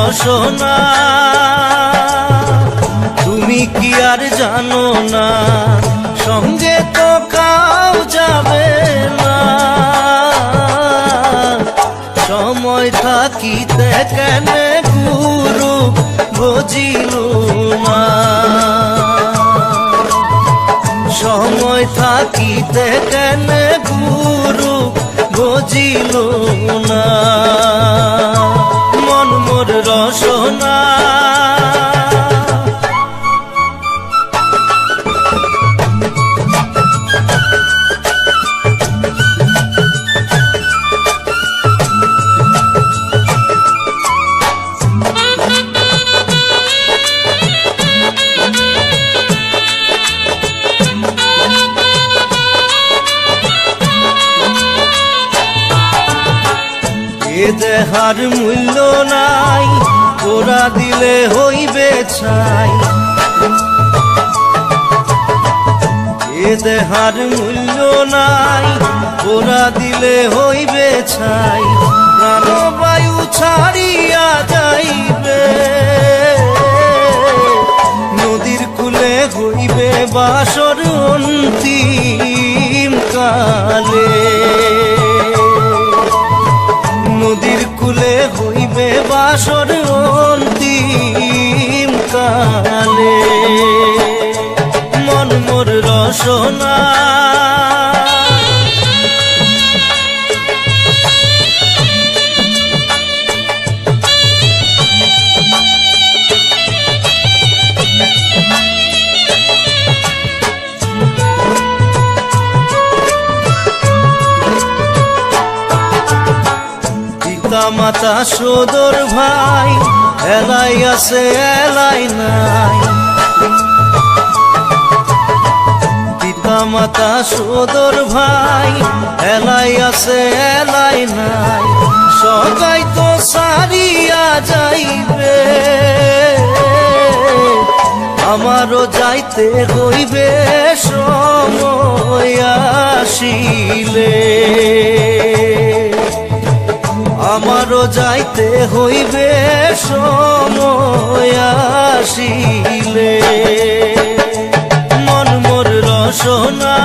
রসনা তুমি কি আর জানো না, সঙ্গে তো কাউ যাবে না। সময় থাকিতে কেন গুরু বুঝিল না, সময় থাকিতে কেন গুরু বুঝিল না। মন মোর রসনা দেহার মূল্য নাই, ওরা দিলে হইবে ছাই। এ দেহার মূল্য নাই, ওরা দিলে হইবে ছাই। প্রাণবায়ু ছাড়িয়া যাইবে, নদীর কূলে হইবে বাসর অন্তিম কালে। নদীর কূলে হইবে বাসর অন্তিম কালে। মন মোর রসনা মাতা সদর ভাই, এলাই আছে এলাই নাই। পিতা মাতা সদর ভাই, এলাই আছে এলাই নাই। সবাই তো সারিয়া যাইবে, আমারও যাইতে হইবে সময় আসিলে। আমারও যাইতে হইবে সময় আসিলে। মন মোর রসনা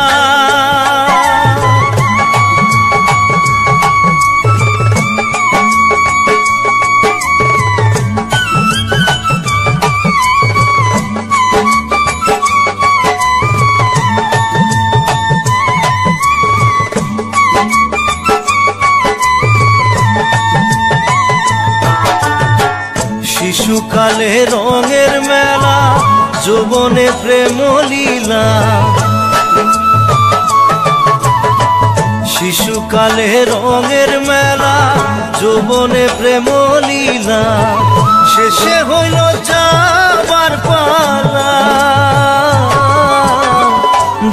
শিশুকালে রঙের মেলা, যৌবনে প্রেম লীলা। শিশুকালে রঙের মেলা, যৌবনে প্রেম লীলা। শেষে হইল যাবার পালা,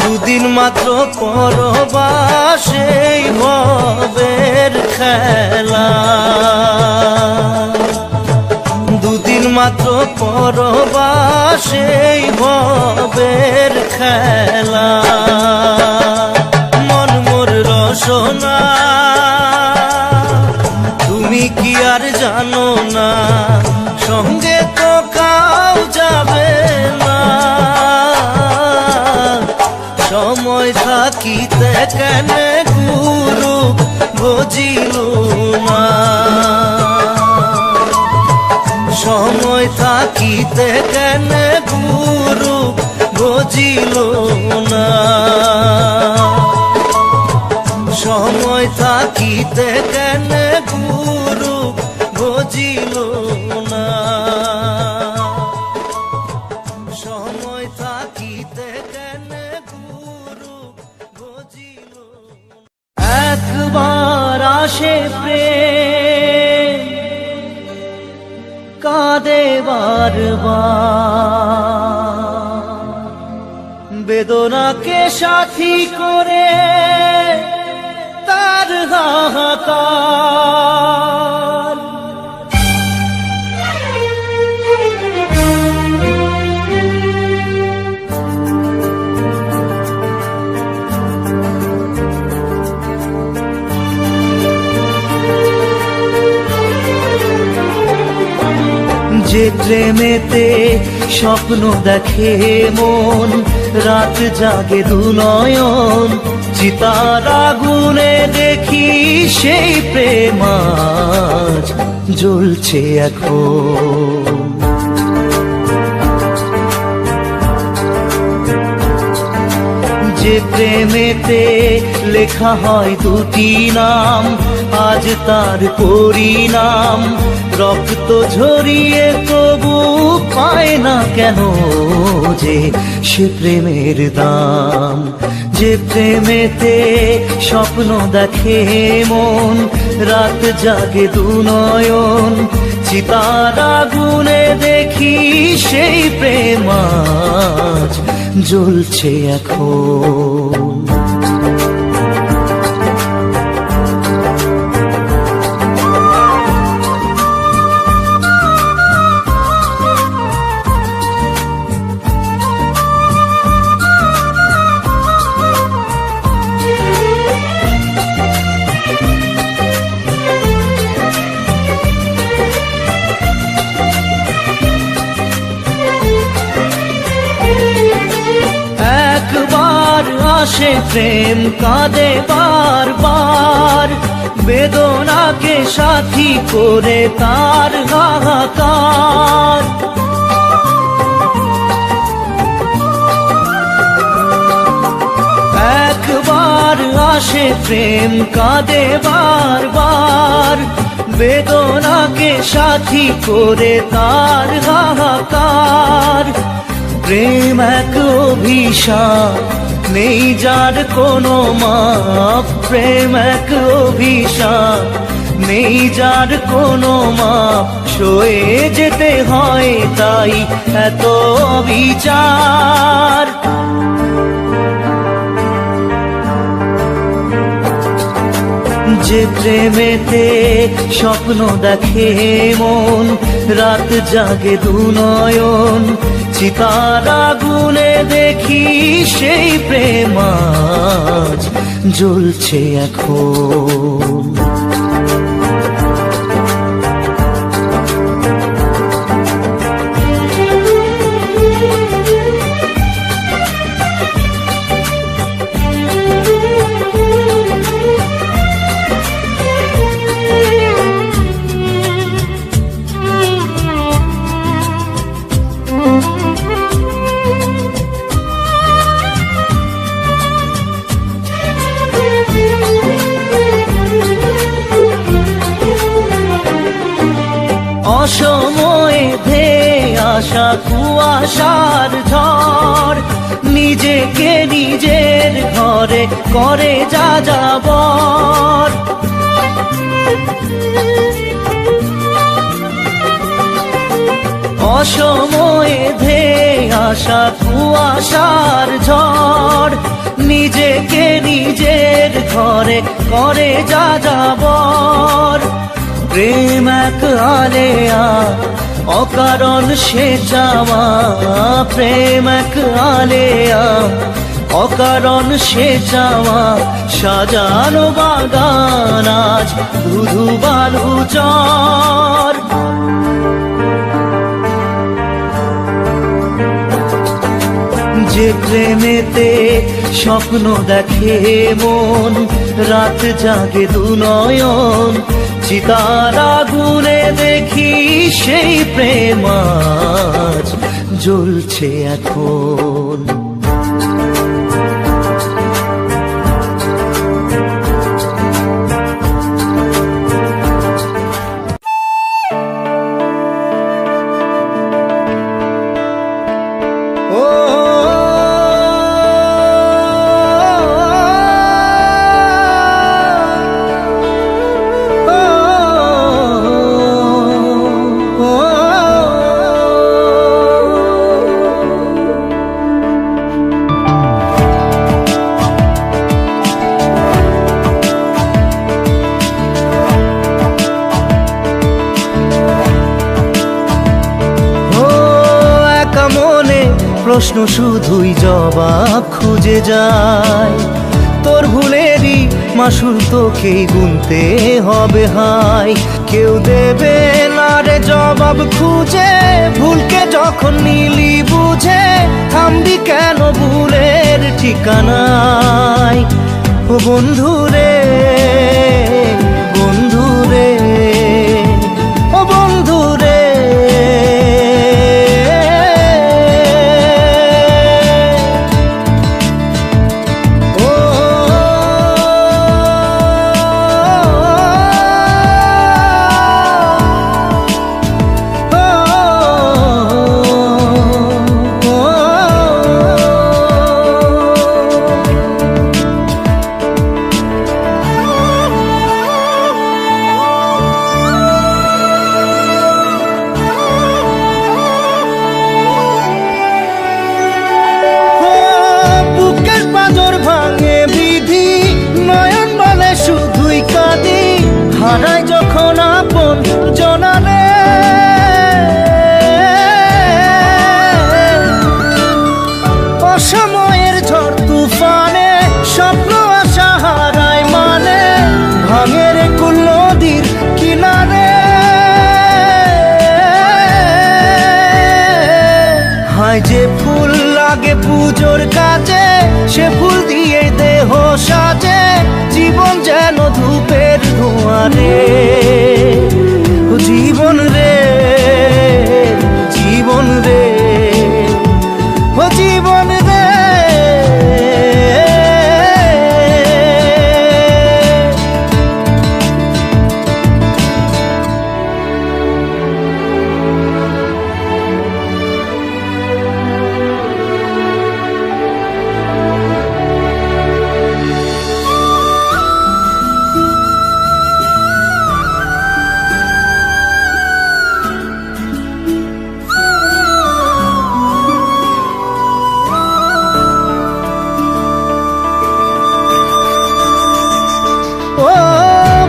দুদিন মাত্র পরবাসেই ভবের খেলা। দুদিন মাত্র পরবাসেই ভবের খেলা। মন মোর রসনা তুমি কি আর জানো না, সঙ্গে তো কাউ যাবে না। সময় থাকিতে কেন গুরু বুঝিল না, সময় থাকিতে কেন গুরু বুঝিল না। সময় থাকিতে কেন গুরু বুঝিল না। সময় থাকিতে কেন গুরু বুঝিল। একবার আসে প্রেম, কাঁদে বারবার, বেদনাকে সাথী করে তার হাহাকার। যে প্রেমেতে স্বপ্ন দেখে মন, রাত জাগে দুনয়ন, চিতার আগুনে দেখি সেই প্রেম আজ জ্বলছে এখন। যে প্রেমেতে লেখা হয় দুটি নাম, আজ তার পরিণাম রক্ত ঝরিয়ে তবু পায় না কেন যে সে প্রেমের দাম। যে প্রেমেতে স্বপ্ন দেখে মন, রাত জাগে দুনয়ন, চিতার আগুনে দেখি সেই প্রেম আজ জ্বলছে এখন। একবার আসে প্রেম কাঁদে বারবার, বেদনাকে সাথী করে তার হাহাকার। একবার আসে প্রেম কাঁদে বারবার, বেদনাকে সাথী করে তার হাহাকার। প্রেম এক অভিশাপ, নেই যার কোনো মাপ। প্রেম এক অভিশাপ, নেই যার কোনো মাপ। সয়ে যেতে হয় তাই এত বিচার। যে প্রেমেতে স্বপ্ন দেখে মন, রাত জাগে দুনয়ন, চিতার আগুনে দেখি সেই প্রেম আজ জ্বলছে এখন। অসময়ে ধেয়ে আসা কুয়াশার ঝড়, নিজেকে নিজের ঘরে করে যা যাবর। অসময়ে ধেয়ে আসা কুয়াশার ঝড়, নিজেকে নিজের ঘরে করে যা যাবর। প্রেম এক আলেয়া, অকারণ সে চাওয়া। প্রেম এক আলেয়া, অকারণ সে চাওয়া। সাজানো বাগান আজ ধুধু বালু চর। যে প্রেমেতে স্বপ্ন দেখে মন, রাত জাগে দুনয়ন, চিতার আগুনে দেখি সেই প্রেম আজ জ্বলছে এখন। প্রশ্ন শুধুই জবাব খুঁজে যায়, তোর ভুলেরই মাসুল তোকেই গুনতে হবে হাই। কেউ দেবে না রে জবাব খুঁজে, ভুলকে যখন নিলি বুঝে থামবি কেন ভুলের ঠিকানায়। ও বন্ধু রে, বন্ধু রে, ও বন্ধু রে। হারাই যখন আপন জনারে, অসময়ের ঝড় তুফানে স্বপ্ন আশা হারায় মানে, ভাঙের কুল নদীর কিনারে। হায় যে ফুল লাগে পুজোর কাজে, সে ফুল দিয়ে দেহ সাজে, জীবন যেন ধূপের ধোঁয়ারে। ও জীবন রে, জীবন রে, ও জীবন রে।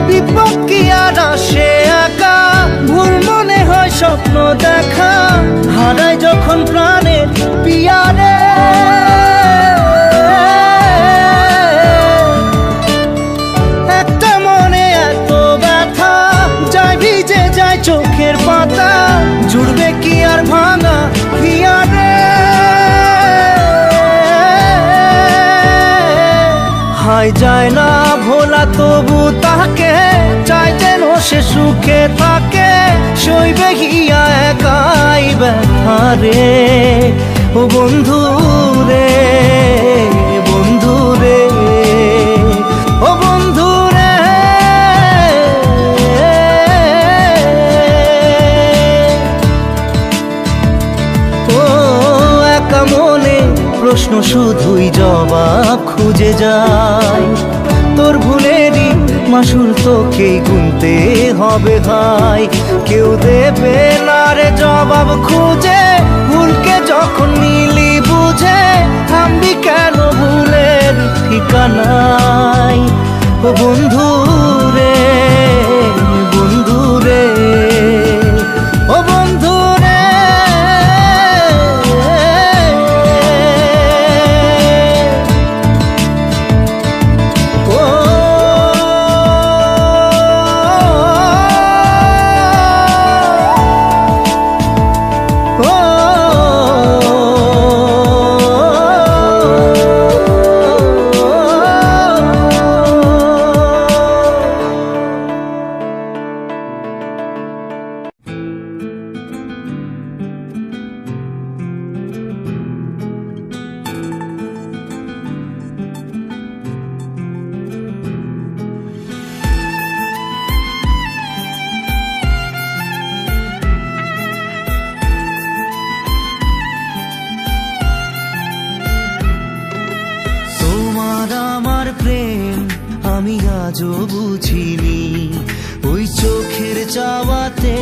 বিপদ কি আর আসে একা, ভুল মনে হয় স্বপ্ন দেখা, হারাই যখন প্রাণের পিয়ারে। একটা মনে এত ব্যথা, যায় ভিজে যায় চোখের পাতা, জুড়বে কি আর ভাঙা পিয়ারে। হাই যায় না ভোলা তবু তাকে, চাই যেন সে সুখে থাকে, সইবে গিয়া একাই ব্যথা রে। ও বন্ধু রে, বন্ধু রে, ও বন্ধু রে। ও একা মনে প্রশ্ন শুধুই জবাব খুঁজে যায়, তোর ভুলেরই মাসুল তোকেই গুনতে হবে ভাই। কেউ দেবে না রে জবাব খুঁজে, ভুলকে যখন নিলি বুঝে থামবি কেন ভুলের ঠিকানায়। ও বন্ধু রে, বন্ধু রে, ও বন্ধু রে। আমি আজও বুঝিনি, ওই চোখের চাওয়াতে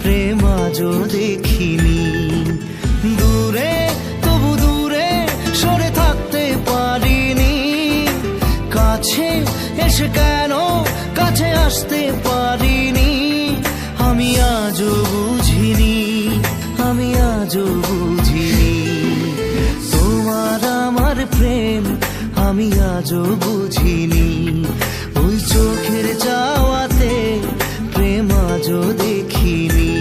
প্রেম আজও দেখিনি। দূরে তবু দূরে সরে থাকতে পারিনি, কাছে এসে কেন কাছে আসতে পারিনি। আমি আজও বুঝিনি, আমি আজও বুঝিনি, তোমার আমার প্রেম আমি আজও বুঝিনি। ওই চোখের চাওয়াতে প্রেম আজও দেখিনি।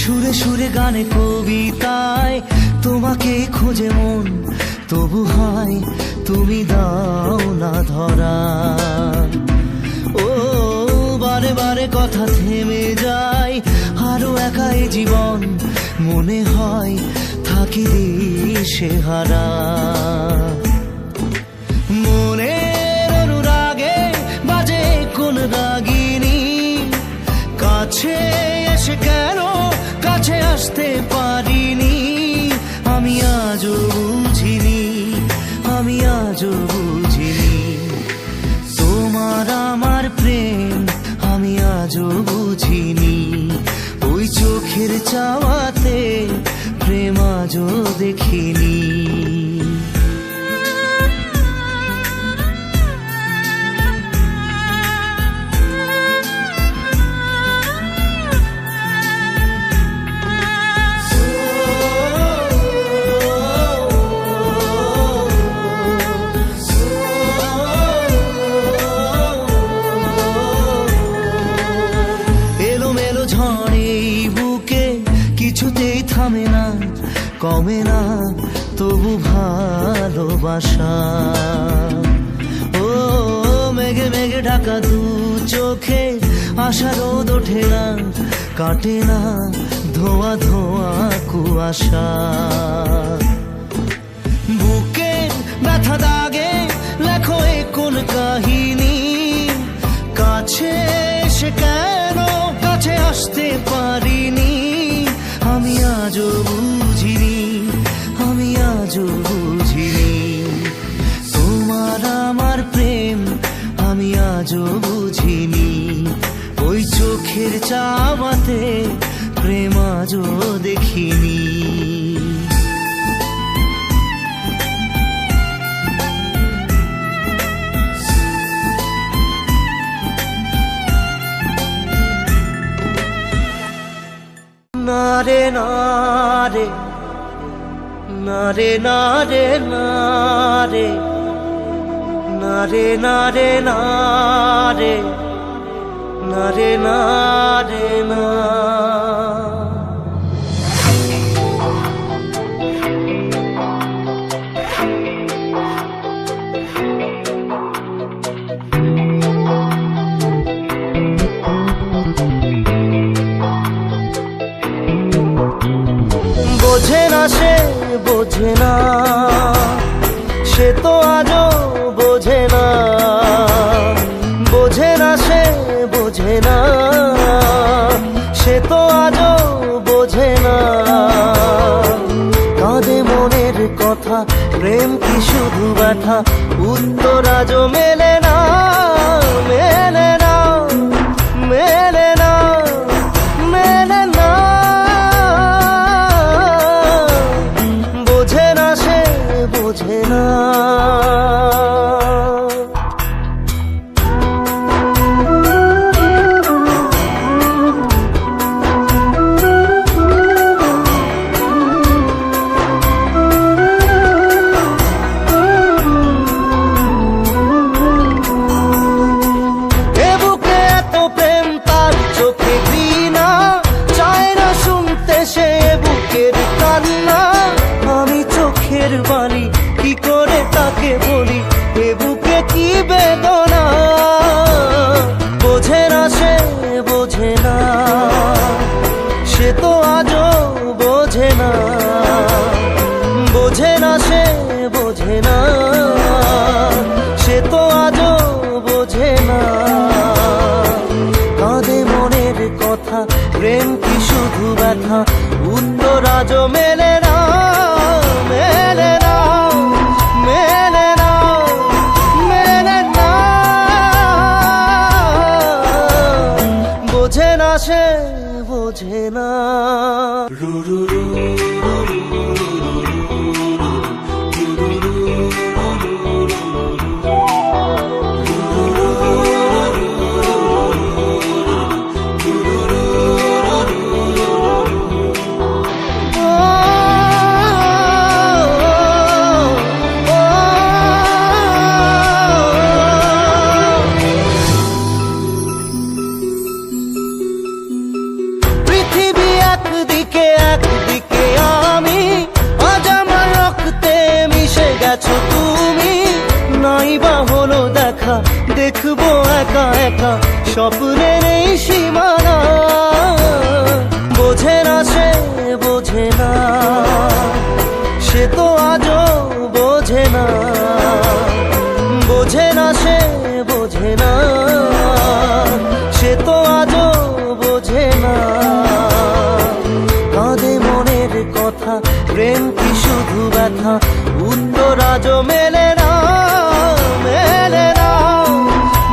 সুরে সুরে গানে কবিতায় তোমাকে খোঁজে মন, তবু হয় তুমি দাও না ধরা। ও বারে বারে কথা থেমে যায়, আরো একা এ জীবন, মনে হয় থাকি দিশে হারা। মনের অনুরাগে বাজে কোন রাগিনী, কাছে এসে কেন কাছে আসতে পারিনি। আমি আজও বুঝিনি, আমি আজও বুঝিনি তোমার আমার প্রেম, আমি আজও বুঝিনি। ওই চোখের চাওয়াতে প্রেম আজও দেখিনি। কিছুতেই থামে না, কমে না তবু ভালোবাসা। ও মেঘে মেঘে ঢাকা দু চোখে আশা রোদ ওঠে না, কাটে না ধোয়া ধোয়া কুয়াশা। বুকে ব্যথা দাগে লেখো এ কোন কাহিনী, কাছে এসে কেন কাছে আসতে পারিনি। আমি আজও বুঝিনি, আমি আজও বুঝিনি তোমার আমার প্রেম, আমি আজও বুঝিনি। ওই চোখের চাওয়াতে প্রেম আজও দেখিনি। নারে নারে নারে নারে নারে নারে নারে নারে নারে নারে না। বোঝে না সে বোঝে না, সে তো আজও বোঝে না। বোঝে না সে বোঝে না, সে তো আজও বোঝে না। কাঁদে মনের কথা, প্রেম কি শুধু ব্যথা, উত্তর আজও মেলে না, মেলে না, মেলে না, মেলে না। বোঝে না সে বোঝে না। বাণী কি করে তাকে বলি, এ বুকে কি বেদনা। বোঝে না সে বোঝে না, সে তো আজও বোঝে না। বোঝে না সে বোঝে না, সে তো আজও বোঝে না। কাঁদে মনের কথা, প্রেম কি শুধু ব্যথা, উত্তর আজও মেলে না, মেলে না, মেলে না, মেলে না। বোঝে না সে বোঝে বোঝে না। একদিকে আমি, আজ আমার রক্তে মিশে গেছো তুমি। নাই বা হলো দেখা, দেখবো একা একা স্বপ্নের এই সীমানা। বোঝে না সে, বোঝে না, সে তো আজও বোঝে না। বোঝে না সে, বোঝে না, সে তো আজও বোঝে না। কথা প্রেম কি শুধু ব্যথা, উত্তর আজও মেলে না, মেলে না,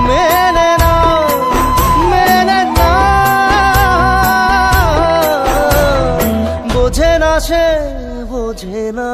মেলে না, মেলে না। বোঝে না সে, বোঝে না।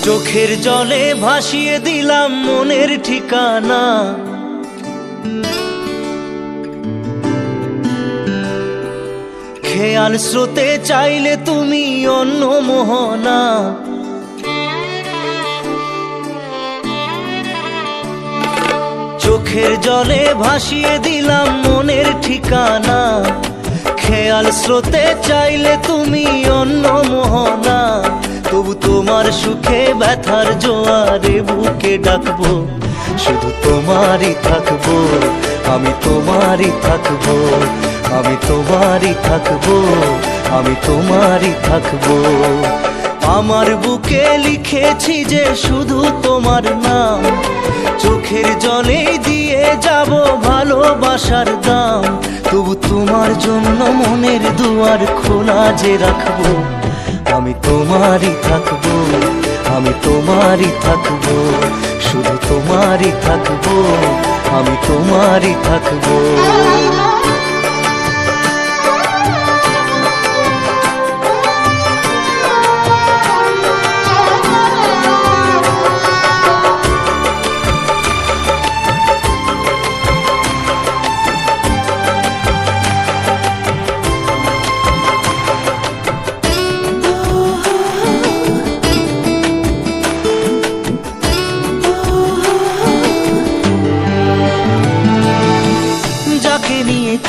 চোখের জলে ভাসিয়ে দিলাম মনের ঠিকানা। খেয়াল স্রোতে চাইলে তুমি অন্য মোহনা। চোখের জলে ভাসিয়ে দিলাম মনের ঠিকানা। খেয়াল স্রোতে চাইলে তুমি অন্য মোহনা। তবু তোমার সুখে ব্যথার জোয়ারে বুকে ডাকবো, শুধু তোমারই থাকবো, আমি তোমারই থাকবো, আমি তোমারই থাকবো, আমি তোমারই থাকবো। আমার বুকে লিখেছি যে শুধু তোমার নাম, চোখের জলে দিয়ে যাব ভালোবাসার দাম। তবু তোমার জন্য মনের দুয়ার খোলা যে রাখবো, আমি তোমারই থাকবো, আমি তোমারই থাকবো, শুধু তোমারই থাকবো, আমি তোমারই থাকবো।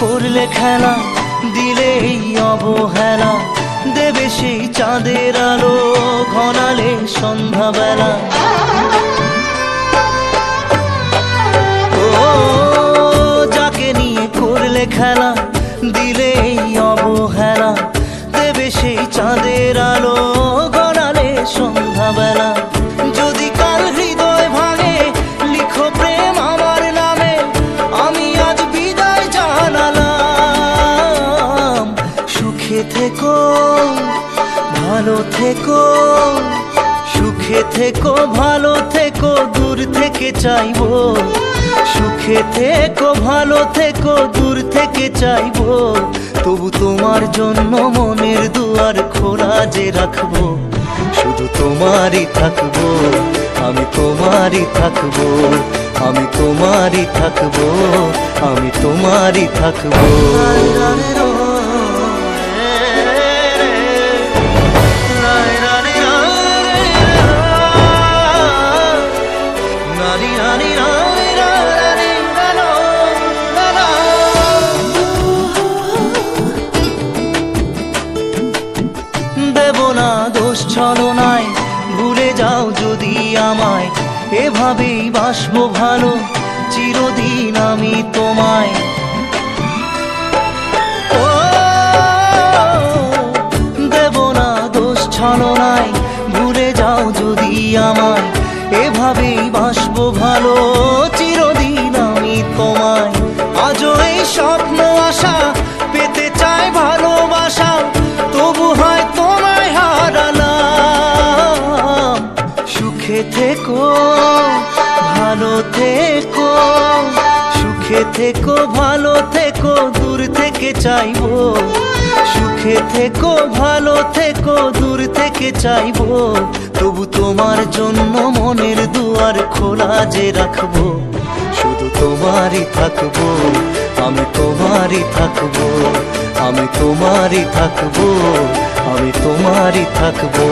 করলে খেলা, দিলে এই অবহেলা, দেবে সেই চাঁদের আলো ঘনালে সন্ধ্যাবেলা। ও যাকে নিয়ে করলে খেলা, দিলে এই অবহেলা, দেবে সেই চাঁদের আলো ঘনালে সন্ধ্যাবেলা। যদি কাল হৃদয় ভাঙে লিখো প্রেম আমার নামে, আমি আজ বিদায় জানালাম। সুখে থেকো, ভালো থেকো, সুখে থেকো, ভালো থেকো, দূর থেকে চাইবো। সুখে থেকো, ভালো থেকো, দূর থেকে চাইবো। তবু তোমার জন্য মনের দুয়ার খোলা যে রাখবো, শুধু তোমারই থাকবো, আমি তোমারই থাকবো, আমি তোমারই থাকবো, আমি তোমারই থাকবো। আমায়, এভাবেই বাসবো ভালো চিরদিন আমি তোমায়। ও দেব না দোষ ছলনায়, ভুলে যাও যদি আমায়, এভাবেই বাসবো ভালো চিরদিন আমি তোমায়। আজও এই স্বপ্ন আশা পেতে চাই ভালোবাসা, তবু হয় তোমায় হারালাম। সুখে থেকো ভালো থেকো, সুখে থেকো ভালো থেকো, দূর থেকে চাইবো। সুখে থেকো ভালো থেকো, দূর থেকে চাইবো, তবু তোমার জন্য মনের দুয়ার খোলা যে রাখবো। শুধু তোমারই থাকবো, আমি তোমারই থাকবো, আমি তোমারই থাকবো, আমি তোমারই থাকবো।